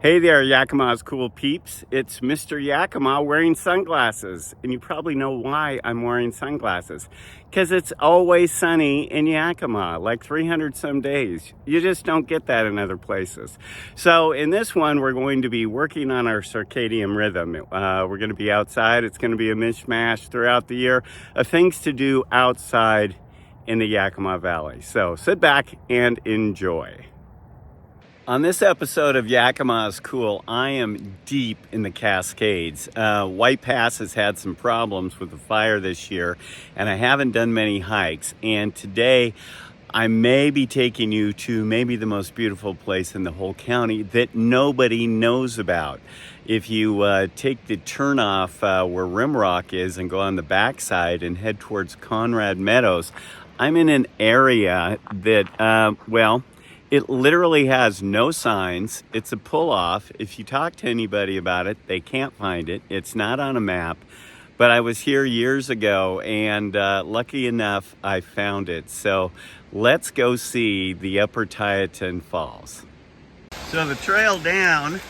Hey there, Yakima's cool peeps. It's Mr. Yakima wearing sunglasses. And you probably know why I'm wearing sunglasses. Because it's always sunny in Yakima, like 300 some days. You just don't get that in other places. So in this one, we're going to be working on our circadian rhythm. We're going to be outside. It's going to be a mishmash throughout the year of things to do outside in the Yakima Valley. So sit back and enjoy. On this episode of Yakima's Cool, I am deep in the Cascades. White Pass has had some problems with the fire this year, and I haven't done many hikes. And today, I may be taking you to maybe the most beautiful place in the whole county that nobody knows about. If you take the turnoff where Rimrock is and go on the backside and head towards Conrad Meadows, I'm in an area that, it literally has no signs. It's a pull-off. If you talk to anybody about it, they can't find it. It's not on a map. But I was here years ago, and lucky enough, I found it. So let's go see the upper Tieton Falls. So the trail down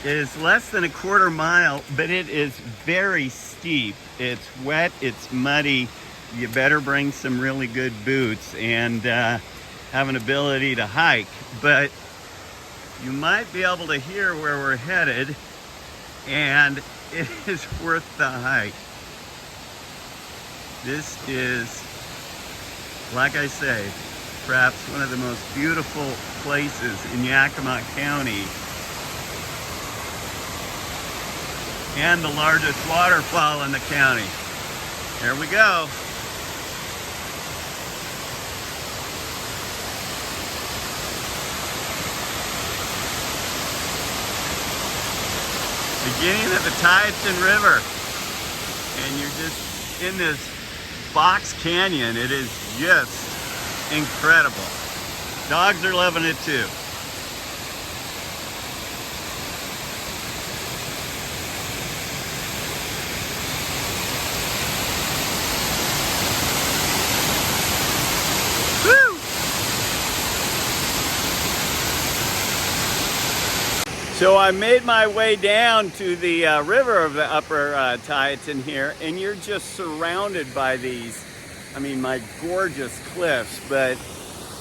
is less than a quarter mile, but it is very steep. It's wet, it's muddy. You better bring some really good boots and have an ability to hike, but you might be able to hear where we're headed, and it is worth the hike. This is, like I say, perhaps one of the most beautiful places in Yakima County, and the largest waterfall in the county. Here we go. Beginning at the Tieton River, and you're just in this box canyon. It is just incredible. Dogs are loving it too. So I made my way down to the river of the upper Tieton here, and you're just surrounded by these, my gorgeous cliffs, but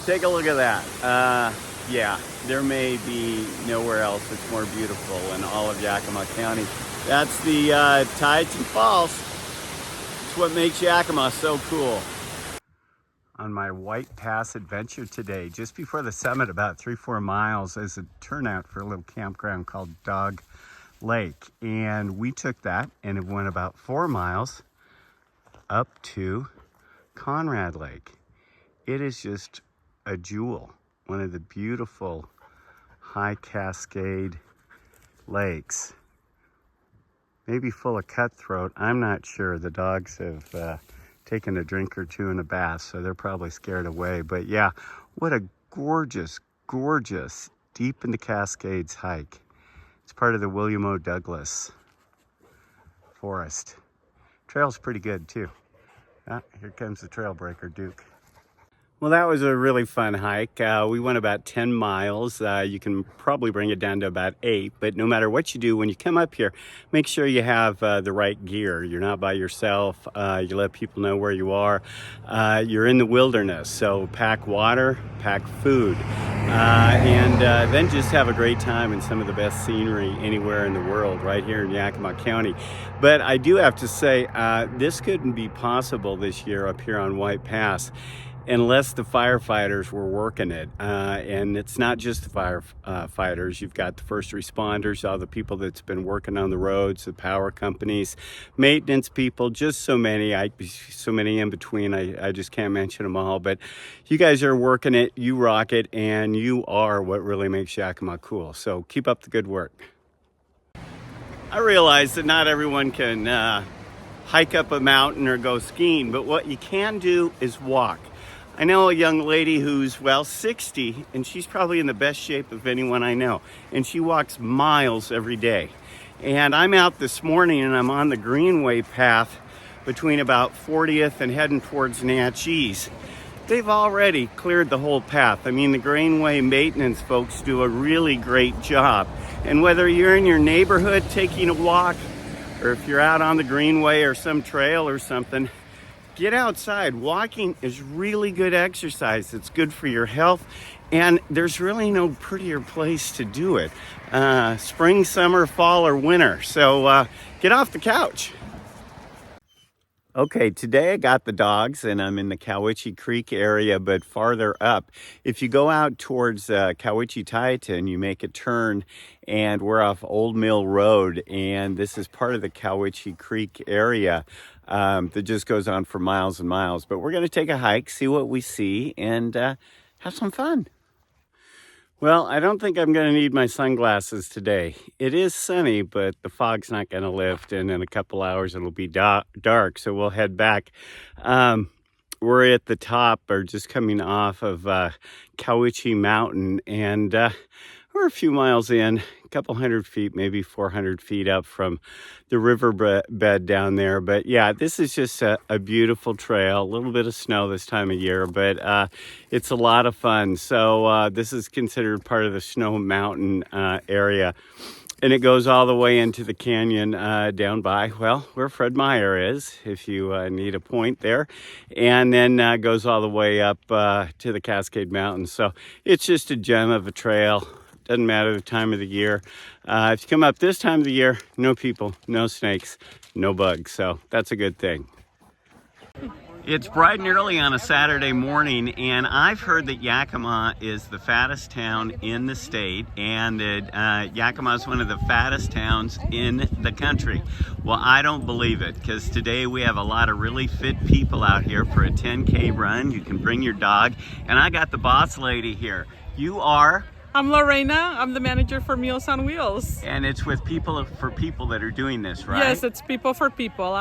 take a look at that. Yeah, there may be nowhere else that's more beautiful in all of Yakima County. That's the Tieton Falls. It's what makes Yakima so cool. On my White Pass adventure today, just before the summit, about 3-4 miles, is a turnout for a little campground called Dog Lake. And we took that and it went about 4 miles up to Conrad Lake. It is just a jewel, one of the beautiful high cascade lakes. Maybe full of cutthroat, I'm not sure. The dogs have taken a drink or two in a bath, so they're probably scared away. But yeah, what a gorgeous, gorgeous deep in the Cascades hike. It's part of the William O. Douglas Forest. Trail's pretty good too. Here comes the trail breaker, Duke. Well, that was a really fun hike. We went about 10 miles. You can probably bring it down to about 8, but no matter what you do, when you come up here, make sure you have the right gear. You're not by yourself. You let people know where you are. You're in the wilderness, so pack water, pack food, and then just have a great time in some of the best scenery anywhere in the world, right here in Yakima County. But I do have to say, this couldn't be possible this year up here on White Pass unless the firefighters were working it. And it's not just the firefighters. You've got the first responders, all the people that's been working on the roads, the power companies, maintenance people, just so many in between. I just can't mention them all. But you guys are working it, you rock it, and you are what really makes Yakima cool. So keep up the good work. I realize that not everyone can hike up a mountain or go skiing, but what you can do is walk. I know a young lady who's, 60, and she's probably in the best shape of anyone I know. And she walks miles every day. And I'm out this morning and I'm on the Greenway path between about 40th and heading towards Natchez. They've already cleared the whole path. The Greenway maintenance folks do a really great job. And whether you're in your neighborhood taking a walk, or if you're out on the greenway or some trail or something, get outside. Walking is really good exercise. It's good for your health, and there's really no prettier place to do it. Spring, summer, fall, or winter. So get off the couch. Okay, today I got the dogs and I'm in the Cowiche Creek area, but farther up. If you go out towards Cowiche Tieton, you make a turn and we're off Old Mill Road, and this is part of the Cowiche Creek area that just goes on for miles and miles. But we're going to take a hike, see what we see, and have some fun. Well, I don't think I'm going to need my sunglasses today. It is sunny, but the fog's not going to lift, and in a couple hours it'll be dark, so we'll head back. We're at the top, or just coming off of Cowiche Mountain, and we're a few miles in, a couple hundred feet, maybe 400 feet up from the river bed down there. But yeah, this is just a beautiful trail, a little bit of snow this time of year, but it's a lot of fun. So this is considered part of the Snow Mountain area. And it goes all the way into the canyon down by, well, where Fred Meyer is, if you need a point there. And then goes all the way up to the Cascade Mountains. So it's just a gem of a trail. Doesn't matter the time of the year. If you come up this time of the year, no people, no snakes, no bugs. So that's a good thing. It's bright and early on a Saturday morning, and I've heard that Yakima is the fattest town in the state, and that Yakima is one of the fattest towns in the country. Well, I don't believe it, because today we have a lot of really fit people out here for a 10K run. You can bring your dog, and I got the boss lady here. You are? I'm Lorena. I'm the manager for Meals on Wheels. And it's with people for people that are doing this, right? Yes, it's people for people,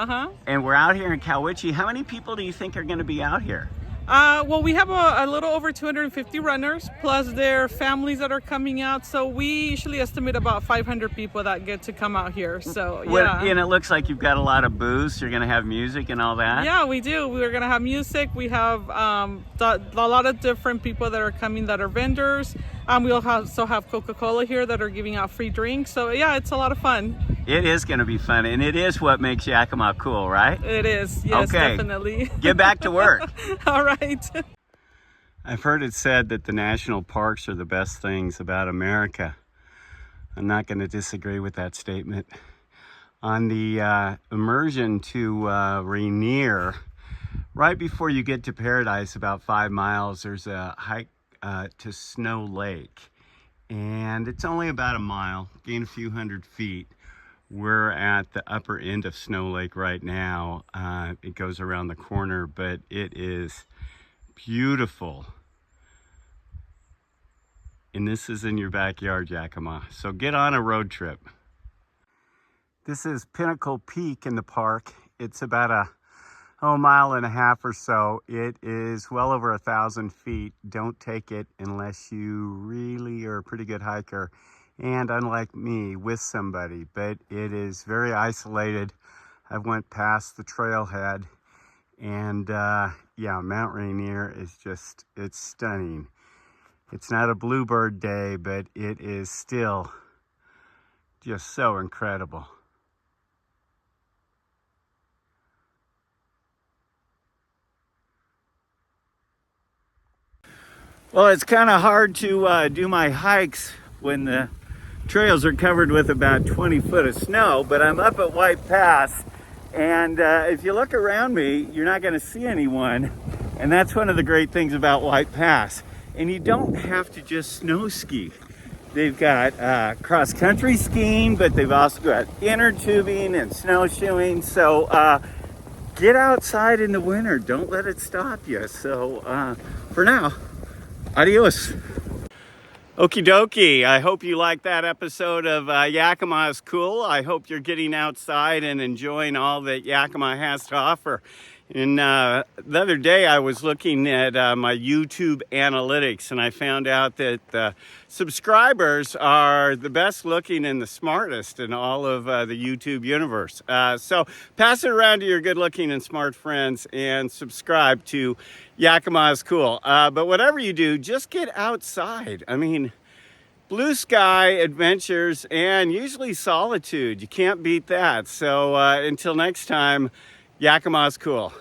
And we're out here in Cowiche. How many people do you think are going to be out here? Well, we have a little over 250 runners, plus their families that are coming out. So we usually estimate about 500 people that get to come out here. So, yeah. And it looks like you've got a lot of booths. You're going to have music and all that? Yeah, we do. We're going to have music. We have a lot of different people that are coming that are vendors. We'll also have Coca-Cola here that are giving out free drinks. So, yeah, it's a lot of fun. It is going to be fun, and it is what makes Yakima cool, right? It is, yes, okay. Definitely. Get back to work. All right. I've heard it said that the national parks are the best things about America. I'm not going to disagree with that statement. On the immersion to Rainier, right before you get to Paradise, about 5 miles, there's a hike to Snow Lake. And it's only about a mile, gain a few hundred feet. We're at the upper end of Snow Lake right now. It goes around the corner, but it is beautiful. And this is in your backyard, Yakima. So get on a road trip. This is Pinnacle Peak in the park. It's about a mile and a half or so. It is well over 1,000 feet. Don't take it unless you really are a pretty good hiker. And unlike me, with somebody, but it is very isolated. I went past the trailhead, and yeah, Mount Rainier is just, it's stunning. It's not a bluebird day, but it is still just so incredible. Well, it's kind of hard to do my hikes when the trails are covered with about 20 foot of snow, but I'm up at White Pass, and if you look around me, you're not going to see anyone, and that's one of the great things about White Pass. And you don't have to just snow ski. They've got cross-country skiing, but they've also got inner tubing and snowshoeing, so get outside in the winter. Don't let it stop you. So for now, adios. Okie dokie. I hope you liked that episode of Yakima is Cool. I hope you're getting outside and enjoying all that Yakima has to offer. And the other day I was looking at my YouTube analytics, and I found out that the subscribers are the best looking and the smartest in all of the YouTube universe. So pass it around to your good looking and smart friends and subscribe to Yakima is Cool. But whatever you do, just get outside. I mean, blue sky adventures and usually solitude. You can't beat that. So until next time, Yakima's cool.